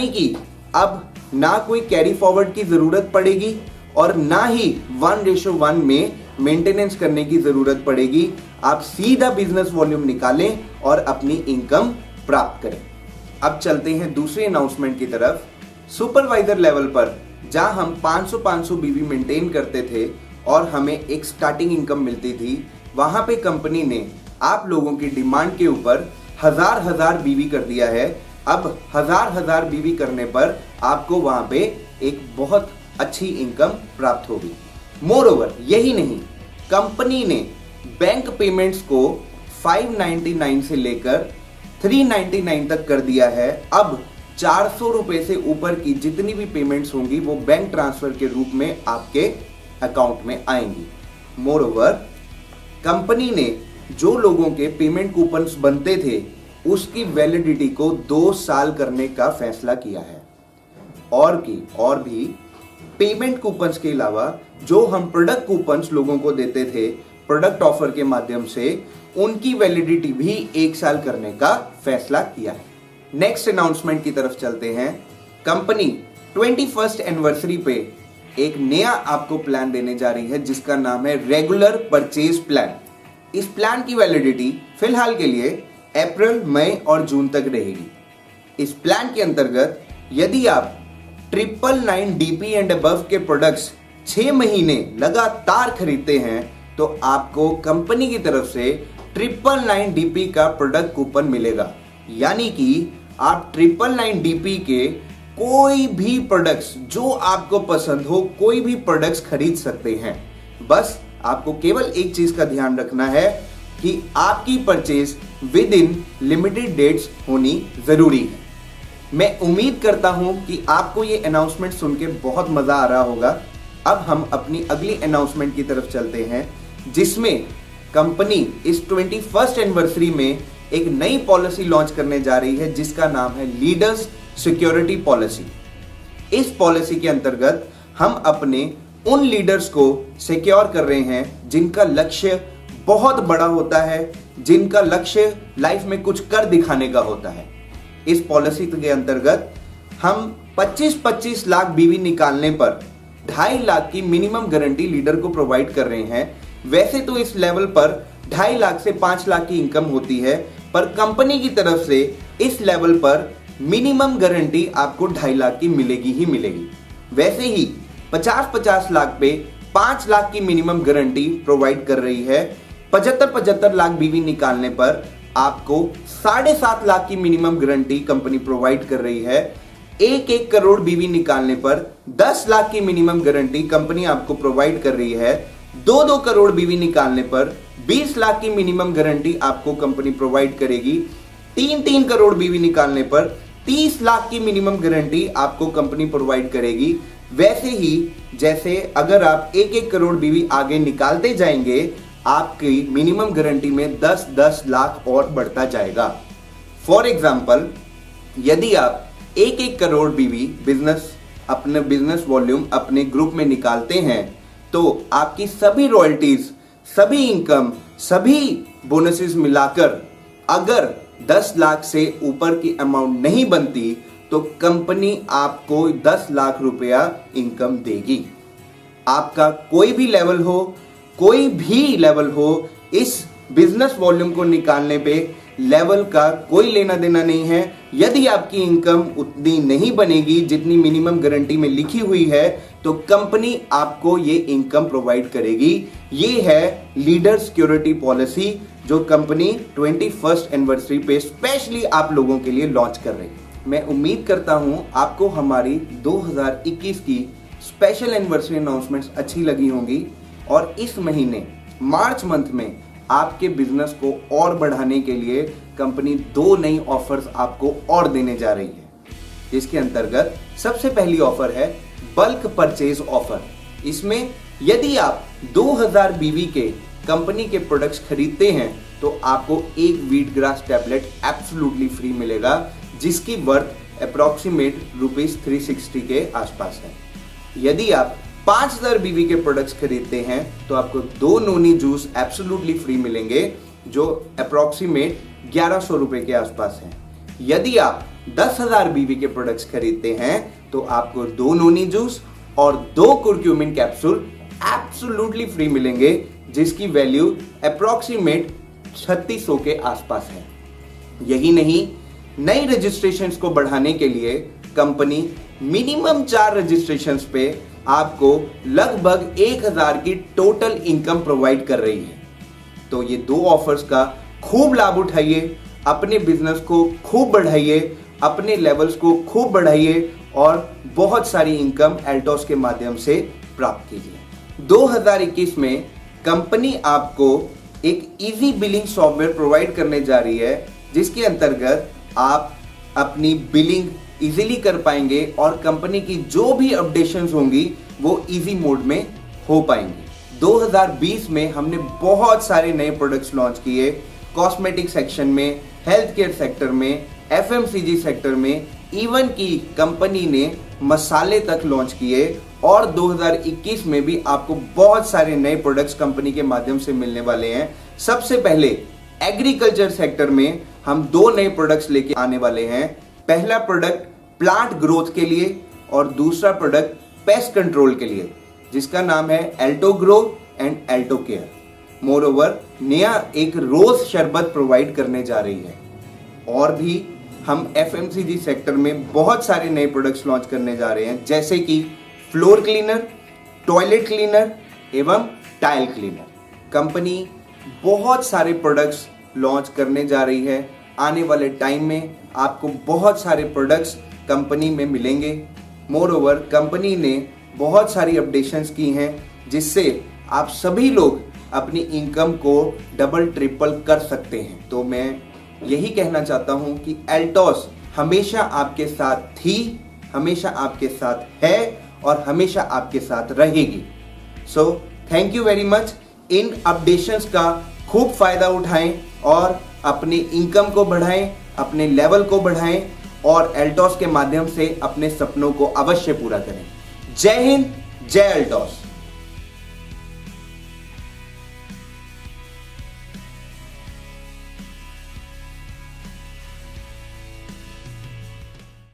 कि अब ना कोई कैरी फॉरवर्ड की जरूरत पड़ेगी और ना ही 1:1 में मेंटेनेंस करने की जरूरत पड़ेगी। आप सीधा बिजनेस वॉल्यूम निकालें और अपनी इनकम प्राप्त करें। अब चलते हैं दूसरे अनाउंसमेंट की तरफ। सुपरवाइजर लेवल पर जहां हम 500 बीवी मेंटेन करते थे और हमें एक स्टार्टिंग इनकम मिलती थी, वहां पे कंपनी ने आप लोगों की डिमांड के ऊपर हजार बीवी कर दिया है। अब हजार बीवी करने पर आपको वहां पे एक बहुत अच्छी इनकम प्राप्त होगी। मोरओवर यही नहीं, कंपनी ने बैंक पेमेंट्स को 599 से लेकर 399 तक कर दिया है। अब 400 रुपए से ऊपर की जितनी भी पेमेंट्स होंगी वो बैंक ट्रांसफर के रूप में आपके अकाउंट में आएंगी। मोरओवर कंपनी ने जो लोगों के पेमेंट कूपन्स बनते थे उसकी वैलिडिटी को 2 साल करने का फैसला किया है। और भी पेमेंट कूपन्स के अलावा जो हम प्रोडक्ट कूपन्स लोगों को देते थे प्रोडक्ट ऑफर के माध्यम से, उनकी वैलिडिटी भी 1 साल करने का फैसला किया है। नेक्स्ट अनाउंसमेंट की तरफ चलते हैं। कंपनी 21st एनिवर्सरी पे एक नया आपको प्लान देने जा रही है जिसका नाम है रेगुलर परचेज प्लान। इस प्लान की वैलिडिटी फिलहाल के लिए अप्रैल, मई और जून तक रहेगी। इस प्लान के अंतर्गत यदि आप 999 DP एंड अबव के प्रोडक्ट्स 6 महीने लगातार खरीदते हैं तो आपको कंपनी की तरफ से 999 DP का प्रोडक्ट कूपन मिलेगा। यानी कि आप 999 DP के कोई भी प्रोडक्ट्स जो आपको पसंद हो, कोई भी प्रोडक्ट्स खरीद सकते हैं। बस आपको केवल एक चीज का ध्यान रखना है कि आपकी purchase within limited dates होनी जरूरी है। मैं उम्मीद करता हूं कि आपको ये अनाउंसमेंट सुन के बहुत मजा आ रहा होगा। अब हम अपनी अगली अनाउंसमेंट की तरफ चलते हैं जिसमें कंपनी इस 21st एनिवर्सरी में एक नई पॉलिसी लॉन्च करने जा रही है जिसका नाम है लीडर्स सिक्योरिटी पॉलिसी। इस पॉलिसी के अंतर्गत हम अपने उन लीडर्स को सिक्योर कर रहे हैं जिनका लक्ष्य बहुत बड़ा होता है, जिनका लक्ष्य लाइफ में कुछ कर दिखाने का होता है। इस पॉलिसी के अंतर्गत हम 25-25 लाख बीवी निकालने पर 2.5 लाख की मिनिमम गारंटी लीडर को प्रोवाइड कर रहे हैं। वैसे तो इस लेवल पर 2.5 लाख से 5 लाख की इनकम होती है, पर कंपनी की तरफ से इस लेवल पर मिनिमम गारंटी आपको 2.5 लाख की मिलेगी ही मिलेगी। वैसे ही 50-50 लाख पे 5 लाख की मिनिमम गारंटी प्रोवाइड कर रही है। 75-75 लाख बीवी निकालने पर आपको 7.5 लाख की मिनिमम गारंटी कंपनी प्रोवाइड कर रही है। 1 करोड़ बीवी निकालने पर 10 लाख की मिनिमम गारंटी कंपनी आपको प्रोवाइड कर रही है। 2 करोड़ बीवी निकालने पर 20 लाख की मिनिमम गारंटी आपको कंपनी प्रोवाइड करेगी। 3 करोड़ बीवी निकालने पर 30 लाख की मिनिमम गारंटी आपको कंपनी प्रोवाइड करेगी। वैसे ही जैसे अगर आप 1 करोड़ बीवी आगे निकालते जाएंगे आपकी मिनिमम गारंटी में 10 लाख और बढ़ता जाएगा। फॉर एग्जाम्पल, यदि आप 1 करोड़ बीवी अपने बिजनेस वॉल्यूम अपने ग्रुप में निकालते हैं तो आपकी सभी रॉयल्टीज, सभी इनकम, सभी बोनसेस मिलाकर अगर 10 लाख से ऊपर की अमाउंट नहीं बनती तो कंपनी आपको 10 लाख रुपया इनकम देगी। आपका कोई भी लेवल हो, इस बिजनेस वॉल्यूम को निकालने पे लेवल का कोई लेना देना नहीं है। यदि आपकी इनकम उतनी नहीं बनेगी जितनी मिनिमम गारंटी में लिखी हुई है तो कंपनी आपको ये इनकम प्रोवाइड करेगी। ये है लीडर सिक्योरिटी पॉलिसी जो कंपनी 21st एनिवर्सरी पे स्पेशली आप लोगों के लिए लॉन्च कर रही है। मैं उम्मीद करता हूं आपको हमारी 2021 की स्पेशल एनिवर्सरी अनाउंसमेंट्स अच्छी लगी होंगी और इस महीने मार्च मंथ में आपके बिजनेस को और बढ़ाने के लिए कंपनी 2 नई ऑफर्स आपको और देने जा रही है। इसके अंतर्गत सबसे पहली ऑफर है बल्क परचेज ऑफर। इसमें यदि आप 2000 बीवी के कंपनी के प्रोडक्ट्स खरीदते हैं तो आपको एक wheat grass tablet absolutely free मिलेगा जिसकी वर्थ अप्रॉक्सीमेट ₹360 के आसपास है। यदि आप 5000 बीवी के प्रोडक्ट्स खरीदते हैं तो आपको 2 नोनी जूस एब्सोल्युटली फ्री मिलेंगे जो अप्रॉक्सीमेट ₹1100 के आसपास है। यदि आप 10,000 बीवी के प्रोडक्ट्स खरीदते हैं तो आपको 2 नोनी जूस और 2 कुरक्यूमिन कैप्सूल एब्सोल्युटली फ्री मिलेंगे, जिसकी वैल्यू अप्रॉक्सीमेट 3600 के आसपास है। यही नहीं, नई रजिस्ट्रेशंस को बढ़ाने के लिए कंपनी मिनिमम 4 रजिस्ट्रेशंस पे आपको लगभग 1000 की टोटल इनकम प्रोवाइड कर रही है। तो ये 2 ऑफर्स का खूब लाभ उठाइए, अपने बिजनेस को खूब बढ़ाइए, अपने लेवल्स को खूब बढ़ाइए और बहुत सारी इनकम एल्टोस के माध्यम से प्राप्त कीजिए। 2021 में कंपनी आपको एक इजी बिलिंग सॉफ्टवेयर प्रोवाइड करने जा रही है, जिसके अंतर्गत आप अपनी बिलिंग इजीली कर पाएंगे और कंपनी की जो भी अपडेशंस होंगी वो इजी मोड में हो पाएंगी। 2020 में हमने बहुत सारे नए प्रोडक्ट्स लॉन्च किए, कॉस्मेटिक सेक्शन में, हेल्थ केयर सेक्टर में, एफएमसीजी सेक्टर में, इवन की कंपनी ने मसाले तक लॉन्च किए और 2021 में भी आपको बहुत सारे नए प्रोडक्ट्स कंपनी के माध्यम से मिलने वाले हैं। सबसे पहले एग्रीकल्चर सेक्टर में हम 2 नए प्रोडक्ट्स लेके आने वाले हैं। पहला प्रोडक्ट प्लांट ग्रोथ के लिए और दूसरा प्रोडक्ट पेस्ट कंट्रोल के लिए, जिसका नाम है Alto grow and Alto care. More over नया एक रोज शरबत प्रोवाइड करने जा रही है और भी हम एफएमसीजी सेक्टर में बहुत सारे नए प्रोडक्ट्स लॉन्च करने जा रहे हैं, जैसे कि फ्लोर क्लीनर, टॉयलेट क्लीनर एवं टाइल क्लीनर। कंपनी बहुत सारे प्रोडक्ट्स लॉन्च करने जा रही है। आने वाले टाइम में आपको बहुत सारे प्रोडक्ट्स कंपनी में मिलेंगे। मोर ओवर कंपनी ने बहुत सारी अपडेशंस की हैं, जिससे आप सभी लोग अपनी इनकम को डबल ट्रिपल कर सकते हैं। तो मैं यही कहना चाहता हूं कि एल्टोस हमेशा आपके साथ थी, हमेशा आपके साथ है और हमेशा आपके साथ रहेगी। So thank you very much. In updations का खूब फायदा उठाएं और अपनी इनकम को बढ़ाएं, अपने लेवल को बढ़ाएं और एल्टोस के माध्यम से अपने सपनों को अवश्य पूरा करें। जय हिंद, जय एल्टोस।